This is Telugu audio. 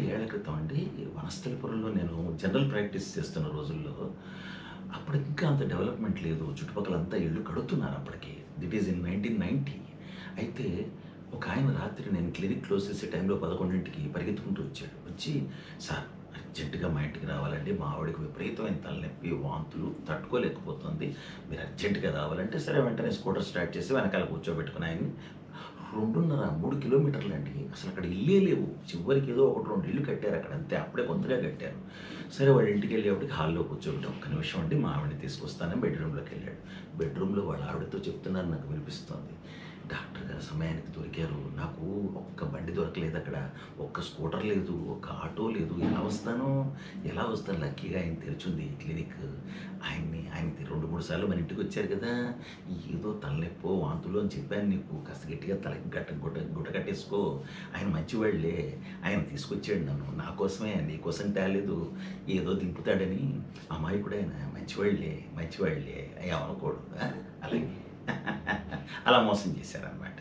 ఏళ్ల క్రితం అండి వనస్థలిపురంలో నేను జనరల్ ప్రాక్టీస్ చేస్తున్న రోజుల్లో, అప్పుడు ఇంకా అంత డెవలప్‌మెంట్ లేదు. చుట్టుపక్కలంతా ఇళ్ళు కడుతున్నారు అప్పటికి. దిట్ ఈస్ ఇన్ 1990. అయితే ఒకాయన రాత్రి నేను క్లినిక్ క్లోజ్ చేసే టైంలో 11కి పరిగెత్తుకుంటూ వచ్చాడు. వచ్చి, "సార్ అర్జెంట్‌గా మా ఇంటికి రావాలండి. మా ఆవిడకి విపరీతమైన తలనొప్పి, వాంతులు తట్టుకోలేకపోతుంది. మీరు అర్జెంట్‌గా రావాలంటే" సరే వెంటనే స్కూటర్ స్టార్ట్ చేసి వెనకాల కూర్చోబెట్టుకొని ఆయన్ని 2.5, 3 కిలోమీటర్లండి. అసలక్కడ ఇల్లే లేవు. చివరికి ఏదో 1, 2 ఇళ్ళు కట్టారక్కడ అంతే. అప్పుడే కొత్తగా కట్టారు. సరే వాళ్ళ ఇంటికెళ్ళేప్పటికి హాల్‌లో కూర్చోబెట్టాం. "ఒక్క నిమిషం అండి మా ఆవిడని తీసుకొస్తానని" బెడ్‌రూమ్‌లోకెళ్ళాడు. బెడ్‌రూమ్‌లో వాళ్ళ ఆవిడతో చెప్తున్నారు నాకు వినిపిస్తోంది. "డాక్టర్ గారు సమయానికి దొరికారు. నాకు ఒక్క బండి దొరకలేదక్కడ. ఒక్క స్కూటర్ లేదు. ఒక్క ఆటో లేదు. ఎలా వస్తాను? ఎలా వస్తాను? లక్కీగా ఆయన తెరిచుంది క్లినిక్. ఆయనకి 2, 3 సార్లు మన ఇంటికొచ్చారు కదా! ఏదో తలనొప్పో, వాంతులో అని చెప్పాను నీకు. కాస్త గట్టిగా తలకి గుడ్డ కట్టేసుకో. ఆయన మంచివాళ్ళే. ఆయన తీసుకొచ్చాడు నన్ను. నా కోసమే, నీ కోసం తేలేదు. ఏదో దింపుతాడని. అమాయకుడాయన. మంచివాళ్ళే. ఏమనుకోడు. అలాగే. అలా మోసం చేశారనమాట.